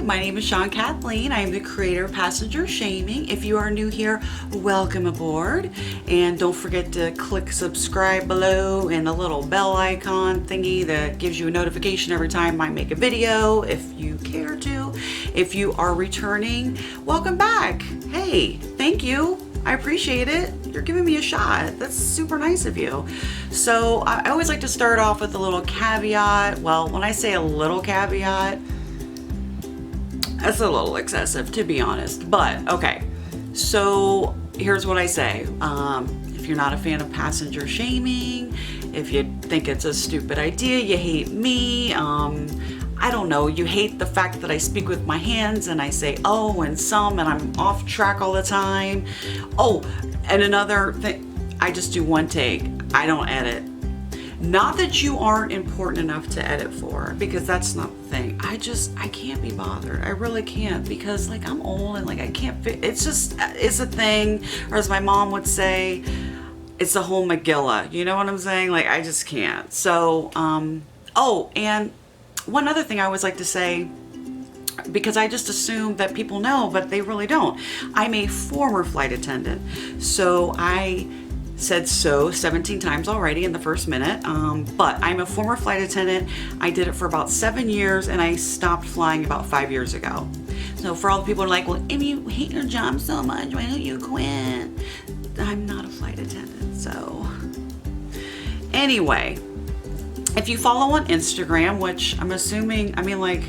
my name is Sean Kathleen. I am the creator of Passenger Shaming. If you are new here, welcome aboard. And don't forget to click subscribe below and the little bell icon thingy that gives you a notification every time I make a video, if you care to. If you are returning, welcome back. Hey, thank you. I appreciate it. You're giving me a shot. That's super nice of you. So I always like to start off with a little caveat. Well, when I say a little caveat, that's a little excessive, to be honest. But okay, so here's what I say. If you're not a fan of passenger shaming, if you think it's a stupid idea, you hate me, I don't know, you hate the fact that I speak with my hands and I say oh and some and I'm off track all the time. Oh, and another thing, I just do one take. I don't edit. Not that you aren't important enough to edit for, because that's not the thing. I can't be bothered. I really can't, because like I'm old and like I can't fit. It's a thing, or as my mom would say, it's the whole Megillah. You know what I'm saying? Like I just can't. So, oh, and one other thing I always like to say, because I just assume that people know, but they really don't. I'm a former flight attendant. So I said so 17 times already in the first minute, but I'm a former flight attendant. I did it for about 7 years and I stopped flying about 5 years ago. So for all the people who are like, well, if you hate your job so much, why don't you quit? I'm not a flight attendant, so. Anyway, if you follow on Instagram, which I'm assuming, I mean like,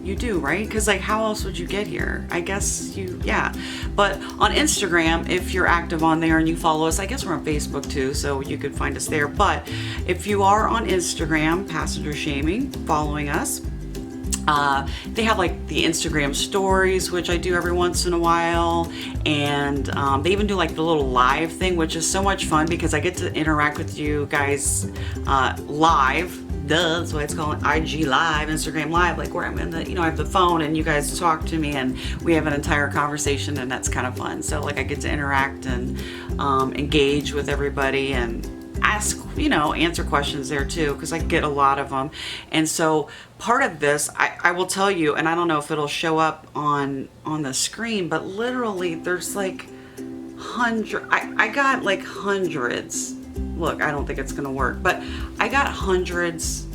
you do, right? Because like how else would you get here? I guess you, yeah. But on Instagram, if you're active on there and you follow us, I guess we're on Facebook too, so you could find us there. But if you are on Instagram, Passenger Shaming, following us, they have like the Instagram stories, which I do every once in a while. And they even do like the little live thing, which is so much fun because I get to interact with you guys live. Duh, that's why it's called IG Live, Instagram Live, like where I'm in the, I have the phone and you guys talk to me and we have an entire conversation, and that's kind of fun. So like I get to interact and engage with everybody and ask, answer questions there too, because I get a lot of them. And so part of this, I will tell you, and I don't know if it'll show up on the screen, but literally there's like I got like hundreds. Look, I don't think it's gonna work, but I got hundreds,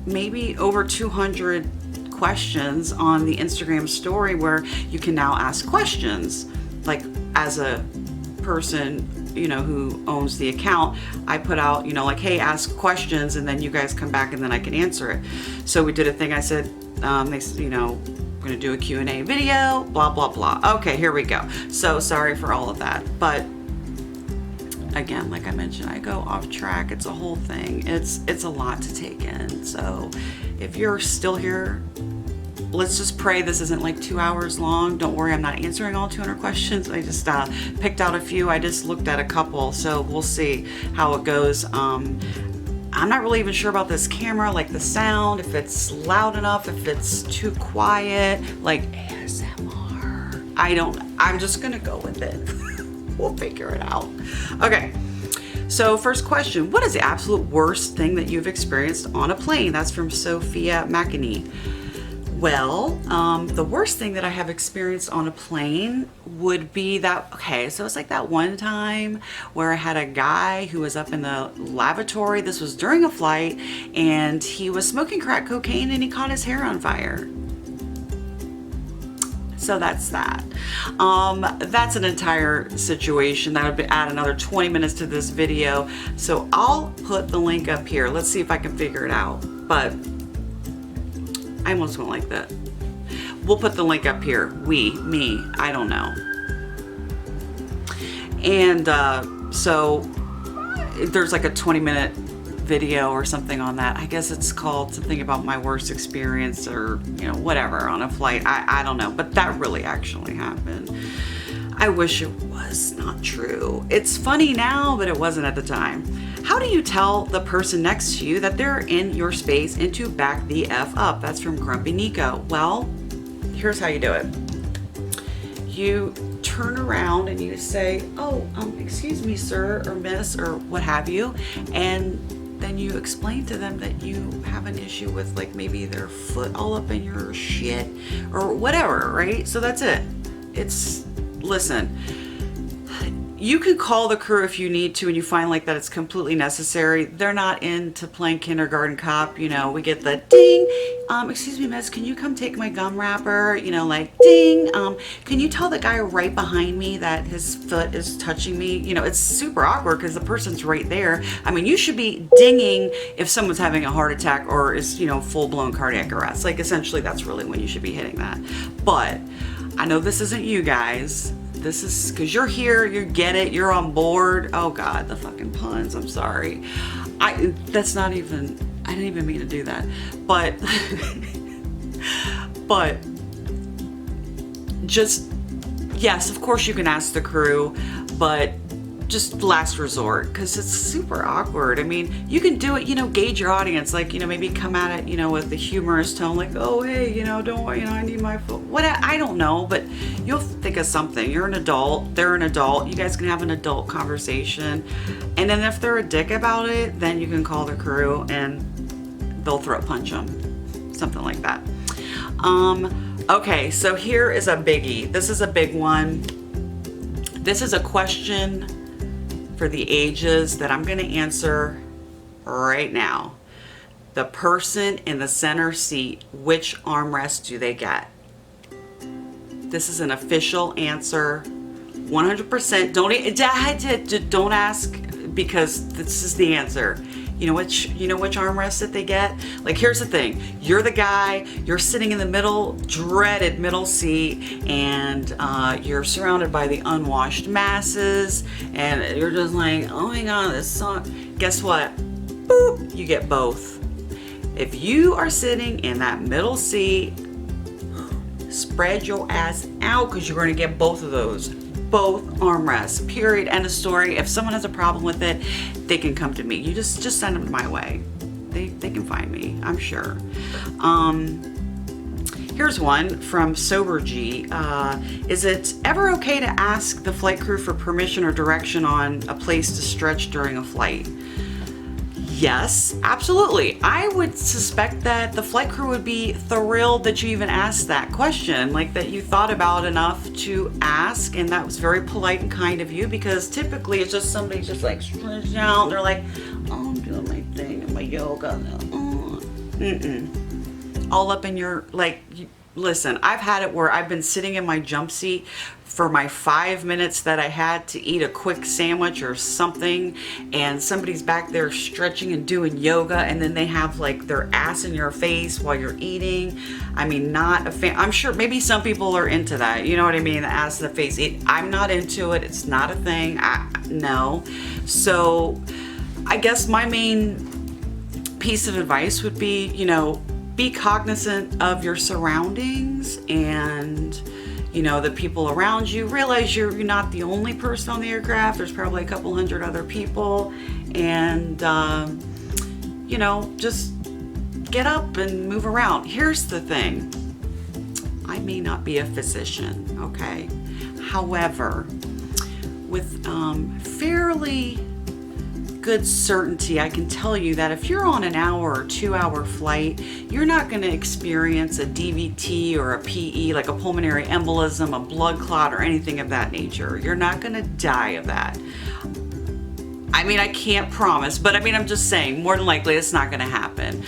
maybe over 200 questions on the Instagram story where you can now ask questions. Like as a person, who owns the account, I put out, like, hey, ask questions, and then you guys come back and then I can answer it. So we did a thing, I said, they said, we're gonna do a Q&A video, blah, blah, blah. Okay, here we go. So sorry for all of that. But again, like I mentioned, I go off track. It's a whole thing. It's a lot to take in. So if you're still here, let's just pray this isn't like 2 hours long. Don't worry, I'm not answering all 200 questions. I just picked out a few. I just looked at a couple, so we'll see how it goes. I'm not really even sure about this camera, like the sound, if it's loud enough, if it's too quiet, like ASMR. I'm just gonna go with it. We'll figure it out. Okay, so first question, what is the absolute worst thing that you've experienced on a plane? That's from Sophia McInerney. Well, the worst thing that I have experienced on a plane would be that, okay, so it's like that one time where I had a guy who was up in the lavatory. This was during a flight, and he was smoking crack cocaine and he caught his hair on fire. So that's that. That's an entire situation. That would add another 20 minutes to this video. So I'll put the link up here. Let's see if I can figure it out. But I almost went like that. We'll put the link up here. Me, I don't know. And so there's like a 20-minute video or something on that. I guess it's called something about my worst experience or whatever on a flight. I don't know, but that really actually happened. I wish it was not true. It's funny now, but it wasn't at the time. How do you tell the person next to you that they're in your space and to back the F up? That's from Grumpy Nico. Well, here's how you do it. You turn around and you say, oh, excuse me, sir or miss or what have you, and then you explain to them that you have an issue with like maybe their foot all up in your shit or whatever, right? So that's it. Listen, you can call the crew if you need to and you find like that it's completely necessary. They're not into playing kindergarten cop. You know, we get the ding, excuse me, miss, can you come take my gum wrapper? You know, like ding, can you tell the guy right behind me that his foot is touching me? You know, it's super awkward because the person's right there. I mean, you should be dinging if someone's having a heart attack or is, you know, full-blown cardiac arrest. Like essentially that's really when you should be hitting that. But I know this isn't you guys. This is because you're here, you get it, you're on board. Oh God, the fucking puns, I'm sorry. I didn't even mean to do that. But, but just, yes, of course you can ask the crew, but just last resort, because it's super awkward. I mean, you can do it, you know, gauge your audience, like, you know, maybe come at it, you know, with the humorous tone, like, oh, hey, you know, don't worry, you know, I need my phone. What, I don't know, but you'll think of something. You're an adult, they're an adult, you guys can have an adult conversation. And then if they're a dick about it, then you can call the crew and they'll throat punch them, something like that. Okay, so here is a biggie. This is a big one. This is a question for the ages that I'm going to answer right now. The person in the center seat, which armrest do they get? This is an official answer, 100%. Don't ask, because this is the answer. You know which armrest that they get? Like, here's the thing. You're the guy, you're sitting in the middle, dreaded middle seat, and you're surrounded by the unwashed masses, and you're just like, oh my God, this song. Guess what? Boop, you get both. If you are sitting in that middle seat, spread your ass out, because you're going to get both of those. Both armrests, period, end of story. If someone has a problem with it, they can come to me. You just send them my way. They can find me, I'm sure. Here's one from Sober G. Is it ever okay to ask the flight crew for permission or direction on a place to stretch during a flight? Yes, absolutely. I would suspect that the flight crew would be thrilled that you even asked that question, like that you thought about enough to ask, and that was very polite and kind of you, because typically it's just somebody just like stretched out and they're like, oh, I'm doing my thing and my yoga. All up in your, like, listen, I've had it where I've been sitting in my jump seat for my 5 minutes that I had to eat a quick sandwich or something, and somebody's back there stretching and doing yoga, and then they have like their ass in your face while you're eating. I mean, not a fan. I'm sure maybe some people are into that, you know what I mean, the ass in the face. I'm not into it. It's not a thing. No. So I guess my main piece of advice would be, you know, be cognizant of your surroundings and, you know, the people around you. Realize you're not the only person on the aircraft. There's probably a couple hundred other people, and you know, just get up and move around. Here's the thing. I may not be a physician, okay? However, with fairly good certainty, I can tell you that if you're on an hour or 2 hour flight, you're not going to experience a DVT or a PE, like a pulmonary embolism, a blood clot, or anything of that nature. You're not going to die of that. I mean, I can't promise, but I mean, I'm just saying, more than likely it's not going to happen.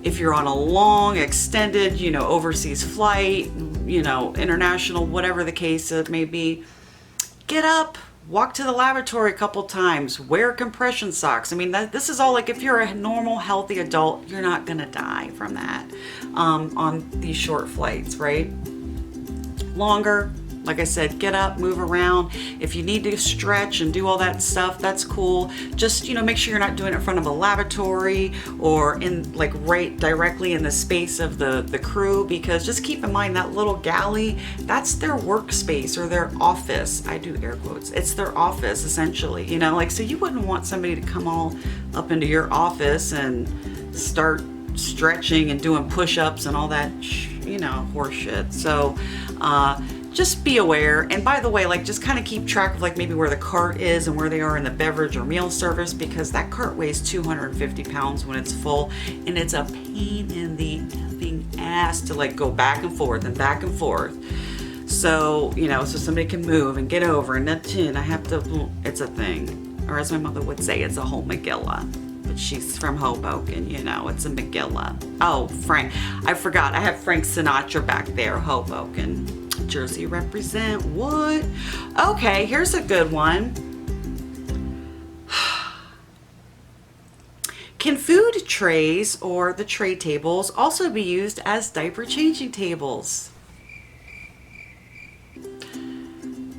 If you're on a long, extended, you know, overseas flight, you know, international, whatever the case it may be, get up, walk to the lavatory a couple times, wear compression socks. I mean, this is all like, if you're a normal, healthy adult, you're not gonna die from that on these short flights, right? Longer, like I said, get up, move around. If you need to stretch and do all that stuff, that's cool. Just, you know, make sure you're not doing it in front of a lavatory or in like right directly in the space of the crew, because just keep in mind that little galley, that's their workspace or their office. I do air quotes. It's their office essentially, you know, like, so you wouldn't want somebody to come all up into your office and start stretching and doing push-ups and all that, you know, horse shit. So, just be aware. And by the way, like, just kind of keep track of like maybe where the cart is and where they are in the beverage or meal service, because that cart weighs 250 pounds when it's full, and it's a pain in the effing ass to like go back and forth and back and forth. So, you know, so somebody can move and get over, and then I have to, it's a thing. Or as my mother would say, it's a whole Megillah. But she's from Hoboken, you know, it's a Megillah. Oh, Frank, I forgot, I have Frank Sinatra back there, Hoboken. Jersey represent, what? Okay, here's a good one. Can food trays or the tray tables also be used as diaper changing tables?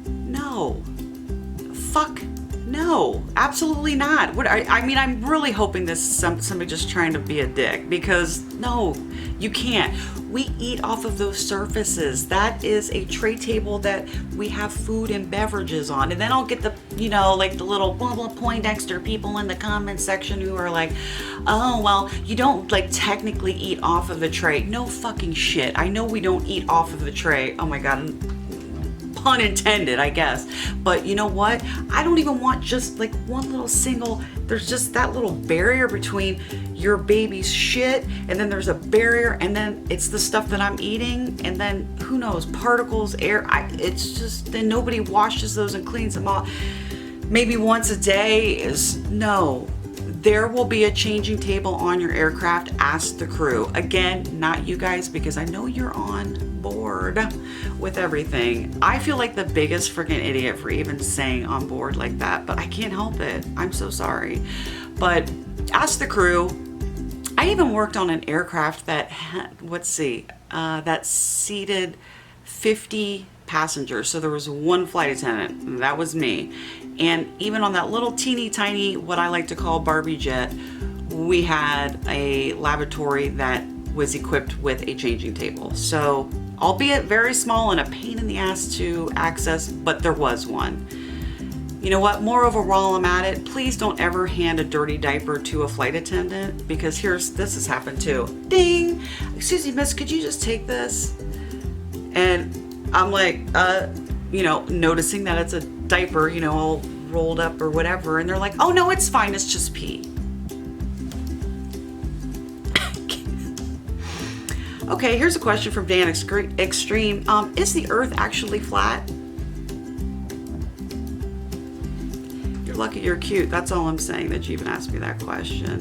No. Fuck no, absolutely not. What I mean, I'm really hoping this is somebody just trying to be a dick, because no, you can't. We eat off of those surfaces. That is a tray table that we have food and beverages on. And then I'll get the, you know, like the little blah blah Poindexter people in the comment section who are like, oh, well, you don't like technically eat off of the tray. No fucking shit. I know we don't eat off of the tray. Oh my God. Pun intended, I guess. But you know what? I don't even want just like one little single, there's just that little barrier between your baby's shit, and then there's a barrier, and then it's the stuff that I'm eating, and then who knows, particles, air, it's just, then nobody washes those and cleans them off. Maybe once a day is, no. There will be a changing table on your aircraft. Ask the crew. Again, not you guys, because I know you're on board with everything. I feel like the biggest freaking idiot for even saying on board like that, but I can't help it. I'm so sorry. But ask the crew. I even worked on an aircraft that had, let's see, that seated 50 passengers. So there was one flight attendant, that was me. And even on that little teeny tiny, what I like to call Barbie jet, we had a lavatory that was equipped with a changing table. So albeit very small and a pain in the ass to access, but there was one. You know what, moreover, while I'm at it, please don't ever hand a dirty diaper to a flight attendant, because this has happened too. Ding, excuse me, miss, could you just take this? And I'm like, you know, noticing that it's a diaper, you know, all rolled up or whatever, and they're like, oh no, it's fine, it's just pee. Okay, here's a question from Dan Extreme. Is the earth actually flat? You're lucky you're cute. That's all I'm saying, that you even asked me that question.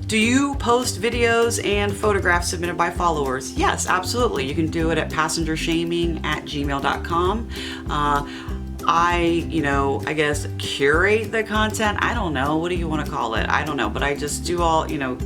Do you post videos and photographs submitted by followers? Yes, absolutely. You can do it at passengershaming@gmail.com. You know, I guess curate the content. I don't know. What do you want to call it? I don't know. But I just do all, you know,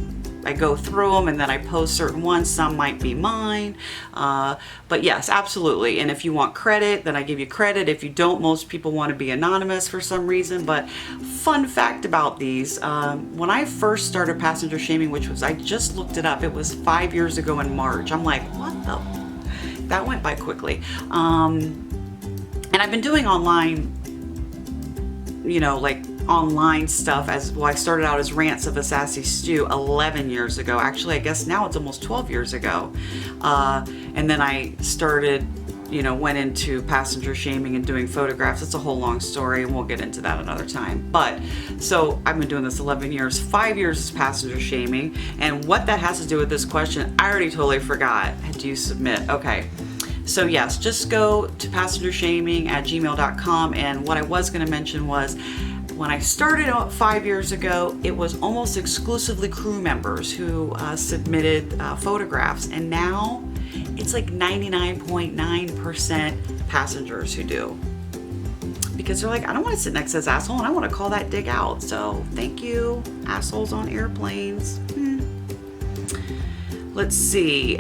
I go through them and then I post certain ones. Some might be mine. But yes, absolutely. And if you want credit, then I give you credit. If you don't, most people want to be anonymous for some reason. But fun fact about these, when I first started Passenger Shaming, which was, I just looked it up, it was 5 years ago in March. I'm like, what the? That went by quickly. And I've been doing online, you know, like online stuff as well. I started out as Rants of a Sassy Stew 11 years ago. Actually, I guess now it's almost 12 years ago. And then I started, you know, went into passenger shaming and doing photographs. It's a whole long story, and we'll get into that another time. But so I've been doing this 11 years. 5 years is passenger shaming. And what that has to do with this question, I already totally forgot. Do you submit? Okay. So yes, just go to passengershaming@gmail.com. And what I was going to mention was, when I started out 5 years ago, it was almost exclusively crew members who submitted photographs, and now it's like 99.9% passengers who do. Because they're like, I don't want to sit next to this asshole, and I want to call that dig out. So thank you, assholes on airplanes. Let's see,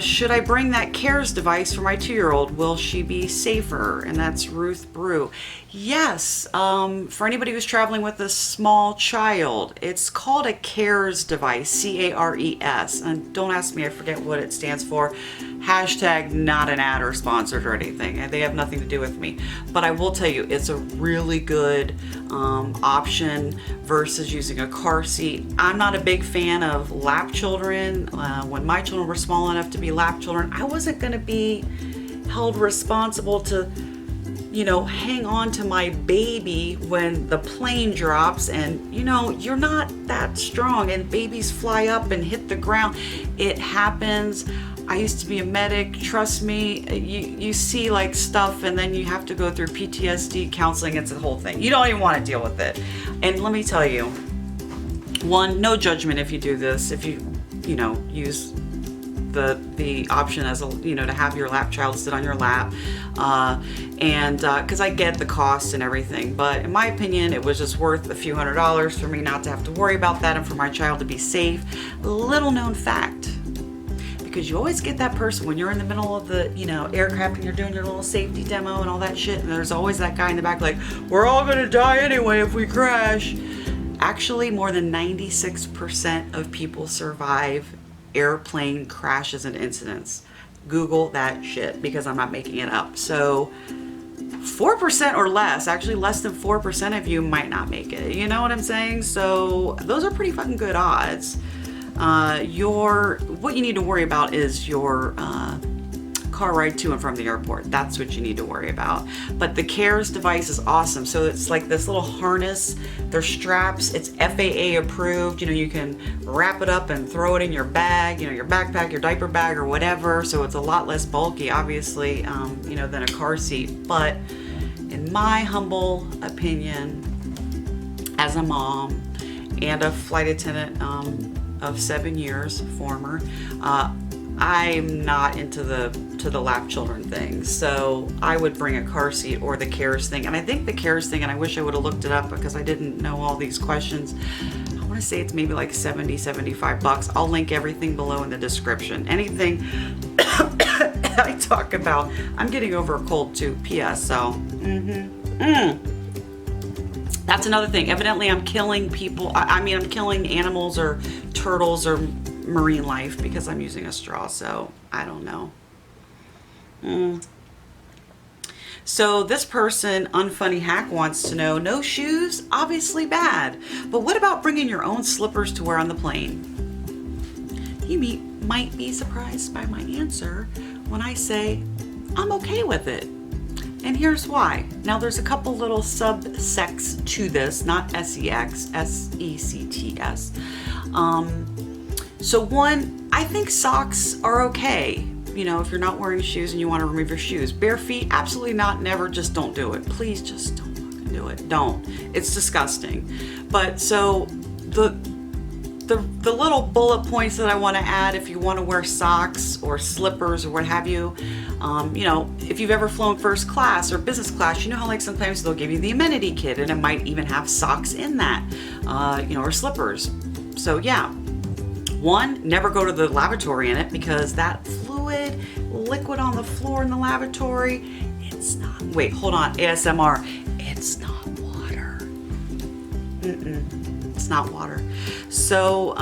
should I bring that CARES device for my 2-year-old? Will she be safer? And that's Ruth Brew. Yes, for anybody who's traveling with a small child, it's called a CARES device, C-A-R-E-S. And don't ask me, I forget what it stands for. Hashtag not an ad or sponsored or anything, and they have nothing to do with me. But I will tell you, it's a really good option versus using a car seat. I'm not a big fan of lap children. When my children were small enough to be lap children, I wasn't going to be held responsible to, you know, hang on to my baby when the plane drops, and you know, you're not that strong and babies fly up and hit the ground. It happens. I used to be a medic. Trust me, you see like stuff, and then you have to go through PTSD counseling. It's a whole thing. You don't even want to deal with it. And let me tell you, one, no judgment if you do this, if you know, use the option as a, you know, to have your lap child sit on your lap, and because I get the costs and everything, but in my opinion, it was just worth a few $100s for me not to have to worry about that and for my child to be safe. Little known fact, because you always get that person when you're in the middle of the, you know, aircraft and you're doing your little safety demo and all that shit, and there's always that guy in the back like, we're all gonna die anyway if we crash. Actually, more than 96% of people survive airplane crashes and incidents. Google that shit, because I'm not making it up. So 4% or less, actually less than 4% of you might not make it. You know what I'm saying? So those are pretty fucking good odds. What you need to worry about is your car ride to and from the airport. That's what you need to worry about. But the CARES device is awesome. So it's like this little harness. They're straps. It's FAA approved. You know, you can wrap it up and throw it in your bag, you know, your backpack, your diaper bag, or whatever. So it's a lot less bulky, obviously, you know, than a car seat. But in my humble opinion, as a mom and a flight attendant of 7 years, former, I'm not into the lap children thing. So I would bring a car seat or the CARES thing. And I think the CARES thing, and I wish I would have looked it up because I didn't know all these questions, I want to say it's maybe like $75. I'll link everything below in the description. Anything I talk about, I'm getting over a cold too, PS. So that's another thing. Evidently I'm killing people. I mean, I'm killing animals or turtles or marine life because I'm using a straw. So I don't know. So this person, Unfunny Hack, wants to know, no shoes? Obviously bad. But what about bringing your own slippers to wear on the plane? You might be surprised by my answer when I say I'm okay with it. And here's why. Now there's a couple little subsects to this, not SEX, SECTS. So one, I think socks are okay. You know, if you're not wearing shoes and you want to remove your shoes. Bare feet, absolutely not, never, just don't do it. Please just don't fucking do it. Don't. It's disgusting. But so the little bullet points that I want to add, if you want to wear socks or slippers or what have you, you know, if you've ever flown first class or business class, you know how like sometimes they'll give you the amenity kit and it might even have socks in that, you know, or slippers. So yeah. One, never go to the lavatory in it because that fluid, liquid on the floor in the lavatory, it's not, wait, hold on, ASMR, it's not water. It's not water. So,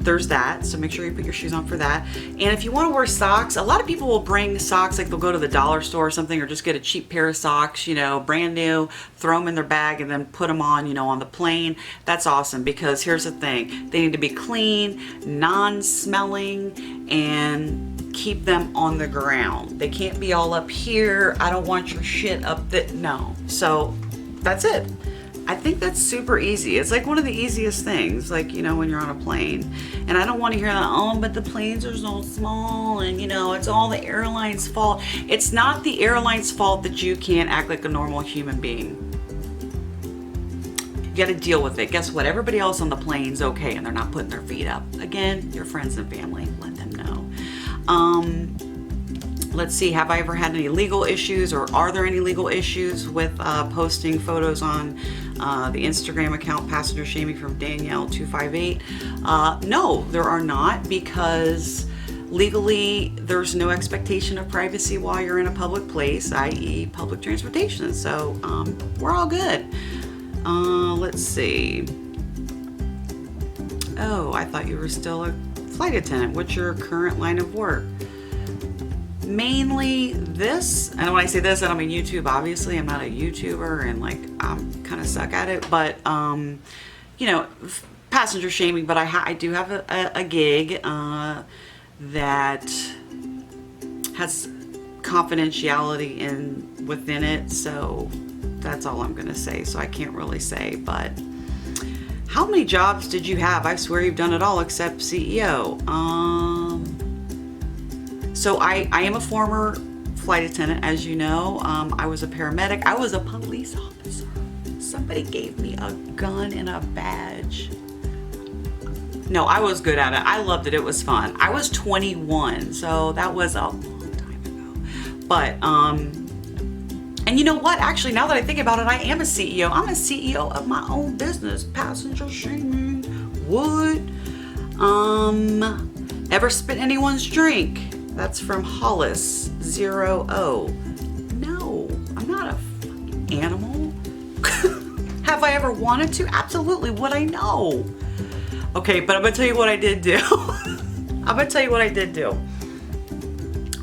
there's that. So make sure you put your shoes on for that. And if you want to wear socks, a lot of people will bring socks, like they'll go to the dollar store or something, or just get a cheap pair of socks, you know, brand new, throw them in their bag and then put them on, you know, on the plane. That's awesome, because here's the thing. They need to be clean, non-smelling, and keep them on the ground. They can't be all up here. I don't want your shit up there. No. So that's it. I think that's super easy. It's like one of the easiest things, like, you know, when you're on a plane. And I don't want to hear that, oh, but the planes are so small and, you know, it's all the airline's fault. It's not the airline's fault that you can't act like a normal human being. You got to deal with it. Guess what? Everybody else on the plane's okay and they're not putting their feet up. Again, your friends and family, let them know. Let's see, have I ever had any legal issues, or are there any legal issues with posting photos on the Instagram account Passenger Shaming from Danielle258? No, there are not, because legally there's no expectation of privacy while you're in a public place, i.e. public transportation. So we're all good. Let's see. Oh, I thought you were still a flight attendant. What's your current line of work? mainly this, and when I say this, I don't mean YouTube, obviously. I'm not a YouTuber and like I'm kind of suck at it, but you know, passenger shaming, but I do have a gig that has confidentiality within it, so that's all I'm gonna say. So I can't really say, but how many jobs did you have? I swear you've done it all except CEO. So I am a former flight attendant, as you know. I was a paramedic. I was a police officer. Somebody gave me a gun and a badge. No, I was good at it. I loved it. It was fun. I was 21, so that was a long time ago. But, and you know what? Actually, now that I think about it, I am a CEO. I'm a CEO of my own business. Passenger shaming. What? Ever spit anyone's drink? That's from Hollis 00. No, I'm not a fucking animal. Have I ever wanted to? Absolutely. Would I know? Okay, but I'm gonna tell you what I did do. I'm gonna tell you what I did do.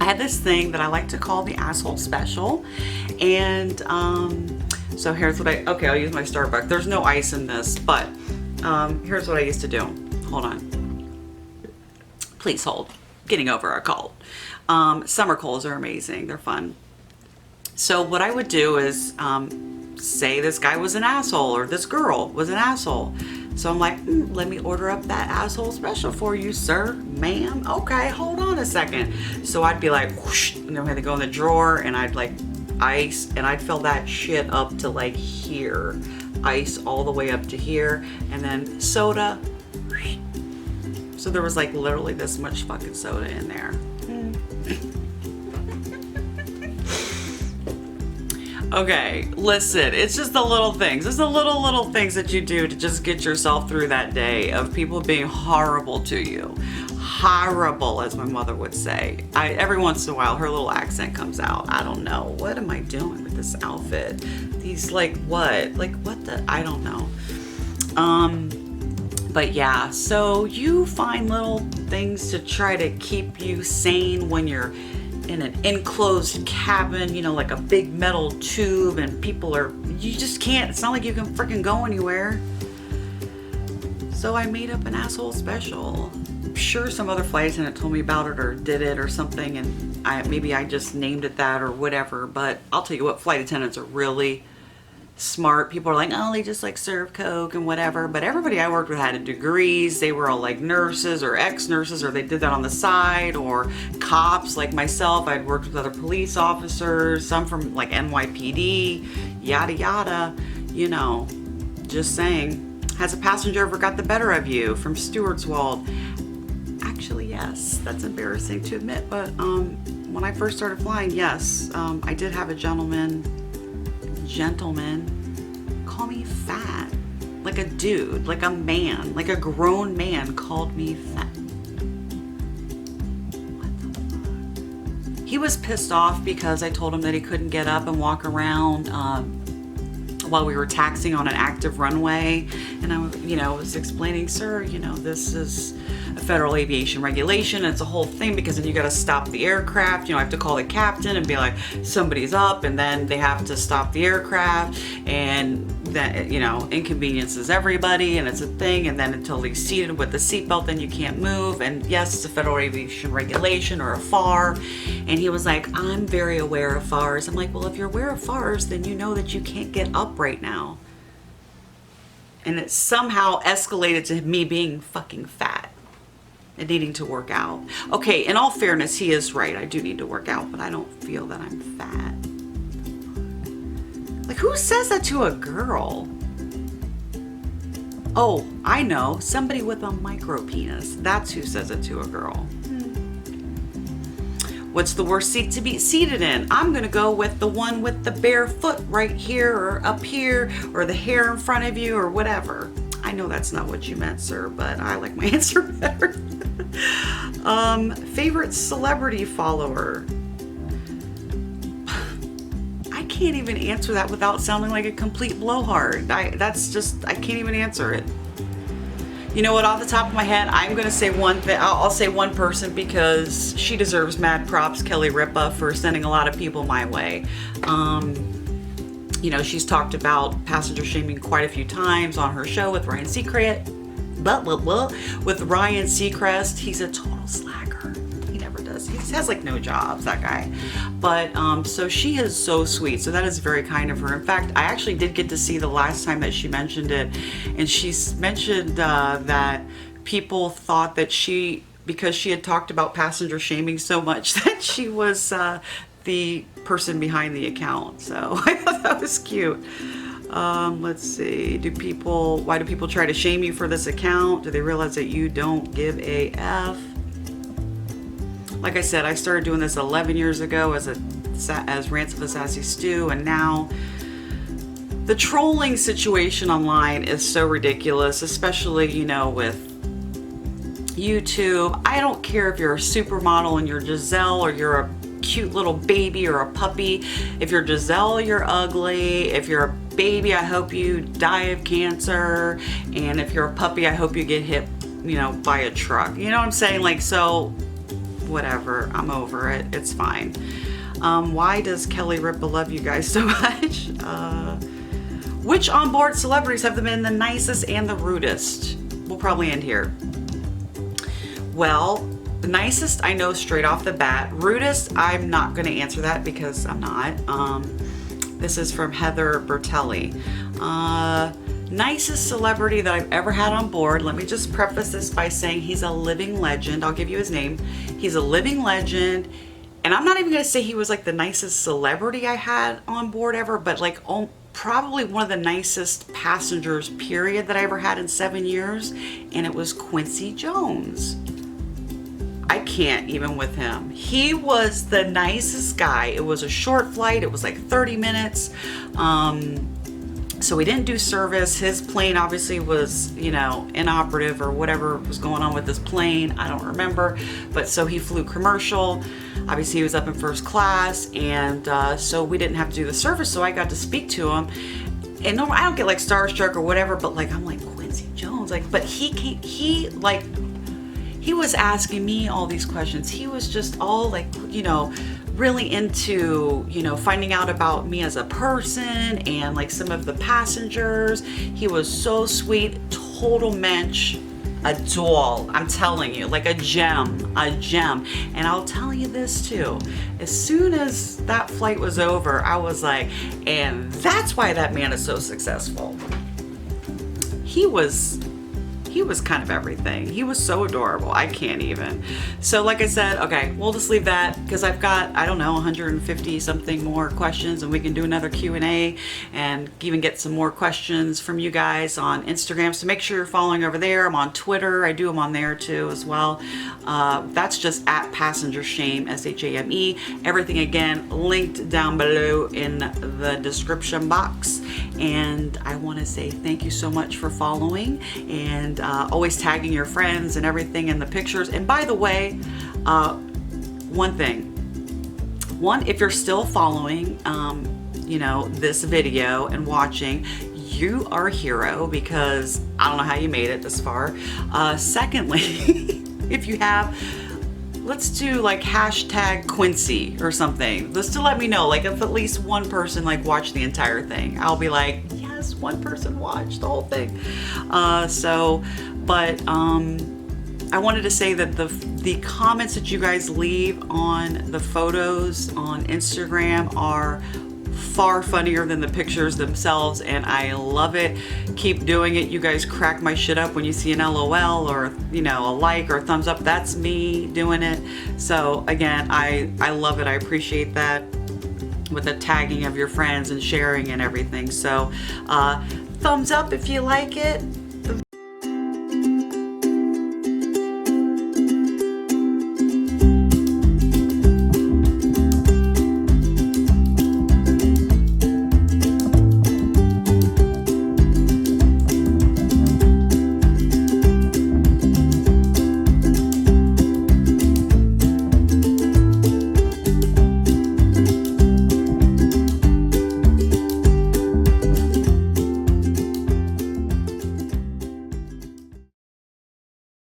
I had this thing that I like to call the asshole special. And so here's what okay, I'll use my Starbucks. There's no ice in this, but here's what I used to do. Hold on. Please hold. Getting over a cold. Summer colds are amazing. They're fun. So what I would do is say this guy was an asshole or this girl was an asshole. So I'm like, let me order up that asshole special for you, sir, ma'am. Okay, hold on a second. So I'd be like, whoosh, and then I had to go in the drawer and I'd like ice, and I'd fill that shit up to like here. Ice all the way up to here, and then soda. So there was like literally this much fucking soda in there. Okay, listen, it's just the little things. It's the little things that you do to just get yourself through that day of people being horrible to you. Horrible, as my mother would say. Every once in a while, her little accent comes out. I don't know. What am I doing with this outfit? These like what? Like what the? I don't know. But yeah, so you find little things to try to keep you sane when you're in an enclosed cabin, you know, like a big metal tube, and people are, you just can't, it's not like you can freaking go anywhere. So I made up an asshole special. I'm sure some other flight attendant told me about it or did it or something, and maybe I just named it that or whatever, but I'll tell you what, flight attendants are really smart. People are like, oh, they just like serve Coke and whatever, but everybody I worked with had degrees. They were all like nurses or ex-nurses, or they did that on the side, or cops like myself. I'd worked with other police officers, some from like NYPD, yada yada, you know, just saying. Has a passenger ever got the better of you? From Stewart's Wald. Actually, yes, that's embarrassing to admit, but when I first started flying, yes, I did have a gentleman call me fat, like a dude, like a man, like a grown man called me fat. What the fuck? He was pissed off because I told him that he couldn't get up and walk around while we were taxiing on an active runway, and I, you know, was explaining, sir, you know, this is a federal aviation regulation. It's a whole thing because then you got to stop the aircraft. You know, I have to call the captain and be like, somebody's up, and then they have to stop the aircraft, and that, you know, inconveniences everybody, and it's a thing. And then until he's seated with the seatbelt, then you can't move. And yes, it's a federal aviation regulation or a FAR. And he was like, I'm very aware of FARs. I'm like, well, if you're aware of FARs, then you know that you can't get up right now. And it somehow escalated to me being fucking fat and needing to work out. Okay, in all fairness, he is right. I do need to work out, but I don't feel that I'm fat. Like, who says that to a girl? Oh, I know. Somebody with a micro penis. That's who says it to a girl. What's the worst seat to be seated in? I'm gonna go with the one with the bare foot right here or up here, or the hair in front of you, or whatever. I know that's not what you meant, sir, but I like my answer better. Favorite celebrity follower. I can't even answer that without sounding like a complete blowhard. I can't even answer it. You know what, off the top of my head, I'm gonna say one thing. I'll say one person because she deserves mad props, Kelly Ripa, for sending a lot of people my way. You know, she's talked about passenger shaming quite a few times on her show with Ryan Seacrest. With Ryan Seacrest, he's a total slacker. He never does. He has like no jobs, that guy. But so she is so sweet. So that is very kind of her. In fact, I actually did get to see the last time that she mentioned it, and she mentioned that people thought that because she had talked about passenger shaming so much, that she was the person behind the account. So I thought that was cute. Let's see, why do people try to shame you for this account? Do they realize that you don't give a F? Like I said, I started doing this 11 years ago as Rants of a Sassy Stew, and now the trolling situation online is so ridiculous, especially, you know, with YouTube. I don't care if you're a supermodel and you're Giselle, or you're a cute little baby or a puppy. If you're Giselle, you're ugly. If you're a baby, I hope you die of cancer. And if you're a puppy, I hope you get hit, you know, by a truck. You know what I'm saying? Like, so whatever, I'm over it. It's fine. Why does Kelly Ripa love you guys so much? Which onboard celebrities have been the nicest and the rudest? We'll probably end here. Well, the nicest, I know straight off the bat. Rudest, I'm not going to answer that because I'm not. This is from Heather Bertelli. Nicest celebrity that I've ever had on board. Let me just preface this by saying he's a living legend. I'll give you his name. He's a living legend. And I'm not even going to say he was like the nicest celebrity I had on board ever, but like probably one of the nicest passengers, period, that I ever had in 7 years. And it was Quincy Jones. I can't even with him. He was the nicest guy. It was a short flight. It was like 30 minutes. So we didn't do service. His plane obviously was, you know, inoperative or whatever was going on with his plane. I don't remember. But so he flew commercial. Obviously he was up in first class. And so we didn't have to do the service. So I got to speak to him. And normally I don't get like starstruck or whatever, but like, I'm like, Quincy Jones. Like, but he was asking me all these questions. He was just all like, you know, really into, you know, finding out about me as a person and like some of the passengers. He was so sweet, total mensch, a doll. I'm telling you, like a gem. And I'll tell you this too. As soon as that flight was over, I was like, and that's why that man is so successful. He was kind of everything. He was so adorable. I can't even. So like I said, okay, we'll just leave that because I've got, I don't know, 150 something more questions, and we can do another Q&A and even get some more questions from you guys on Instagram. So make sure you're following over there. I'm on Twitter. I do them on there too as well. That's just at Passenger Shame, SHAME. Everything again linked down below in the description box. And I want to say thank you so much for following and always tagging your friends and everything in the pictures. And by the way, one thing, if you're still following, you know, this video and watching, you are a hero because I don't know how you made it this far. Secondly, if you have, let's do like hashtag Quincy or something, just to let me know, like if at least one person like watched the entire thing, I'll be like, yes, one person watched the whole thing. I wanted to say that the comments that you guys leave on the photos on Instagram are far funnier than the pictures themselves, and I love it. Keep doing it. You guys crack my shit up when you see an LOL or, you know, a like or a thumbs up. That's me doing it. So again, I love it. I appreciate that with the tagging of your friends and sharing and everything. So thumbs up if you like it.